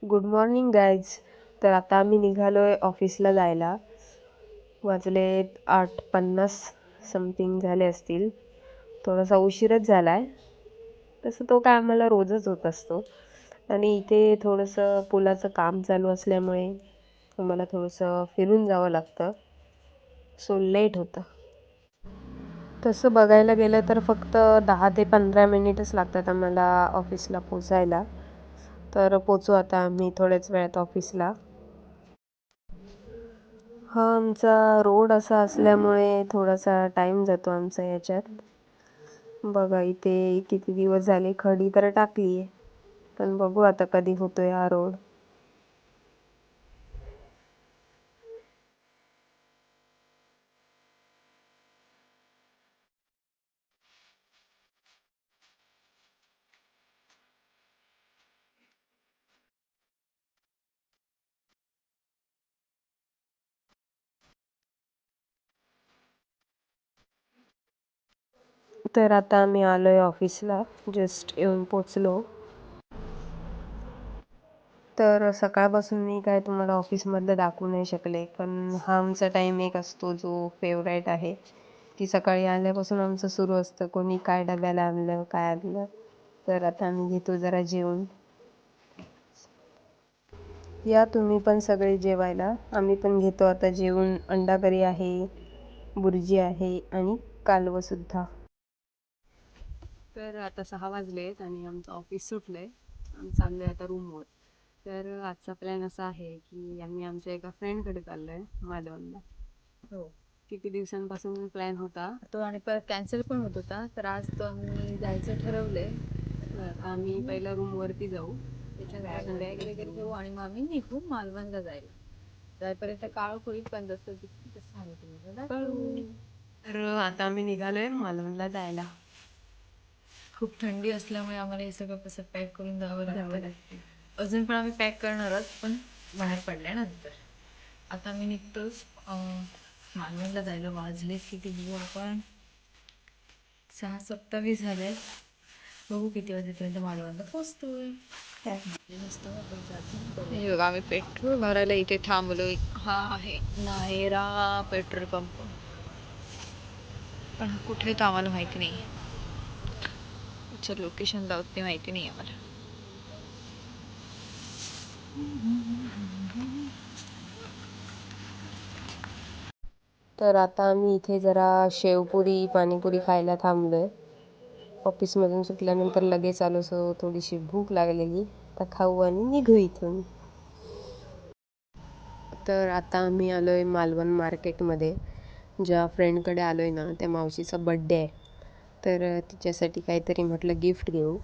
Good morning guys. तर आता आम्ही निघालोय ऑफिसला जायला. वाजले 8:50 समथिंग झाले असतील. थोडासा उशीरच झाला आहे. तसं तो काय आम्हाला रोजच होत असतो. आणि इथे थोडंसं पुलाचं काम चालू असल्यामुळे आम्हाला थोडंसं फिरून जावं लागतं. सो लेट होतं. तसं बघायला गेलं तर फक्त 10 ते 15 मिनिटच लागतात आम्हाला ऑफिसला पोचायला. तर पोचू आता आम्ही थोड्याच वेळात ऑफिसला. हा आमचा रोड असा असल्यामुळे थोडासा टाईम जातो आमचा याच्यात. बघा इथे किती दिवस झाले खडी तर टाकली आहे, पण बघू आता कधी होतोय हा रोड. तर आता आम्ही आलोय ऑफिसला, जस्ट येऊन पोचलो. तर सकाळपासून मी काय तुम्हाला ऑफिसमधलं दाखवू नाही शकले, पण हा आमचा टाईम एक असतो जो फेवराईट आहे, की सकाळी आल्यापासून आमचं सुरू असतं कोणी काय डब्याला आणलं काय आणलं. तर आता आम्ही घेतो जरा जेवण. या तुम्ही पण सगळे जेवायला. आम्ही पण घेतो आता जेवण. अंडा करी आहे, बुर्जी आहे आणि कालवं सुद्धा. तर आता 6 वाजलेत आणि आमचं ऑफिस सुटलंय. आम्ही चाललोय आता रूमवर. तर आजचा प्लॅन असा आहे की आम्ही आमच्या एका फ्रेंडकडे चाललोय मालवणला. हो, किती दिवसांपासून प्लॅन होता तो आणि परत कॅन्सल पण होत होता, तर आज तो आम्ही जायचं ठरवलंय. आम्ही पहिला रूमवरती जाऊ, त्याच्या बॅग बॅग वगैरे वगैरे घेऊ. घेऊ आणि मग आम्ही निघू मालवणला जायला. जायपर्यंत काळ होईल, पण जसं तसं सांगितलं. तर आता आम्ही निघालोय मालवणला जायला. खूप थंडी असल्यामुळे आम्हाला हे सगळं कसं पॅक करून जावं लागतं. अजून पण आम्ही पॅक करणारच, पण बाहेर पडल्यानंतर. आता आम्ही निघतोच मालवणला जायला. वाजले किती बघू आपण, 6:27 झाले. बघू किती वाजेपर्यंत मालवणला पोचतोय. हे बघा, आम्ही पेट्रोल भरायला इथे थांबलोय. हा आहे नाहेरा पेट्रोल पंप, पण कुठे तर आम्हाला माहिती नाही. लोकेशन लावत ते माहिती नाही आम्हाला. तर आता आम्ही इथे जरा शेवपुरी पाणीपुरी खायला थांबलोय. ऑफिसमधून सुटल्यानंतर लगेच आलो, सो थोडीशी भूक लागलेली. आता खाऊ आणि निघू इथून. तर आता आम्ही आलोय मालवण मार्केटमध्ये. ज्या फ्रेंडकडे आलोय ना, त्या मावशीचा बड्डे आहे. तर तिच्यासाठी काहीतरी म्हटलं गिफ्ट घेऊ.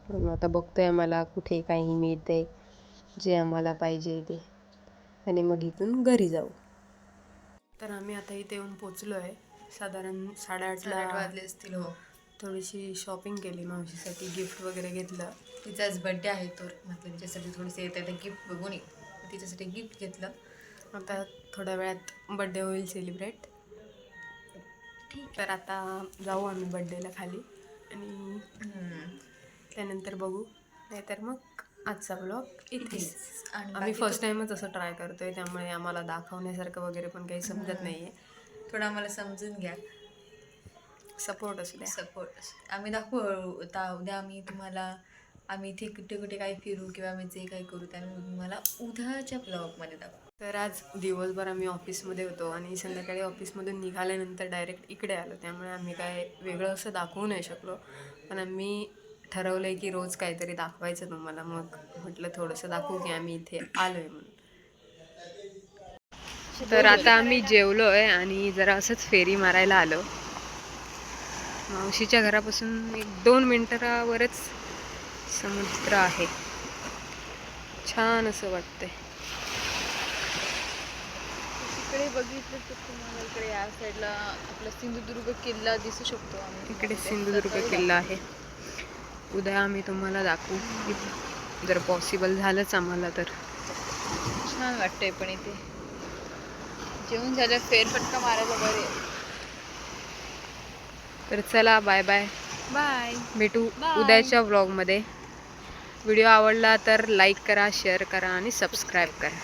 पण आता बघतोय आम्हाला कुठे काही मिळते जे आम्हाला पाहिजे ते, आणि मग इथून घरी जाऊ. तर आम्ही आता इथे येऊन पोचलो आहे. साधारण 8:30ला वाजले असतील. हो, थोडीशी शॉपिंग केली मावशीसाठी, गिफ्ट वगैरे घेतलं. तिचाच बड्डे आहे, तर म्हटलं तिच्यासाठी थोडेसे येत आहे गिफ्ट बघून तिच्यासाठी गिफ्ट घेतलं. आता थोड्या वेळात बड्डे होईल सेलिब्रेट. तर आता जाऊ आम्ही बड्डेला खाली आणि त्यानंतर बघू. नाहीतर मग आजचा ब्लॉग इथेच. आम्ही फर्स्ट टाइमच असं ट्राय करतोय, त्यामुळे आम्हाला दाखवण्यासारखं वगैरे पण काही समजत नाहीये. थोडं आम्हाला समजून घ्या, सपोर्ट असू द्या. सपोर्ट आम्ही दाखवू. आता उद्या आम्ही तुम्हाला, आम्ही इथे कुठे कुठे काही फिरू किंवा आम्ही जे काही करू ते आम्ही तुम्हाला उद्याच्या ब्लॉगमध्ये दाखवू. तर आज दिवसभर आम्ही ऑफिसमध्ये होतो आणि संध्याकाळी ऑफिसमधून निघाल्यानंतर डायरेक्ट इकडे आलो. त्यामुळे आम्ही काय वेगळं असं दाखवू नाही शकलो. पण आम्ही ठरवलं आहे की रोज काहीतरी दाखवायचं तुम्हाला. मग म्हटलं थोडंसं दाखवू की आम्ही इथे आलो आहे म्हणून. तर आता आम्ही जेवलो आहे आणि जरा असंच फेरी मारायला आलो. मावशीच्या घरापासून 1-2 मिनिटावरच समुद्र आहे. छान असं वाटतंय. इकडे बघितलं तर तुम्हाला इकडे या साईडला आपला सिंधुदुर्ग किल्ला दिसू शकतो. इकडे सिंधुदुर्ग किल्ला आहे. उद्या आम्ही तुम्हाला दाखवू, जर पॉसिबल झालंच आम्हाला तर. छान वाटतंय, पण इथे जेवण झालं फेरफटका मारायला बरे. तर चला, बाय बाय. बाय भेटू बाय. उद्याच्या व्लॉगमध्ये. व्हिडिओ आवडला तर लाईक करा, शेअर करा आणि सबस्क्राईब करा.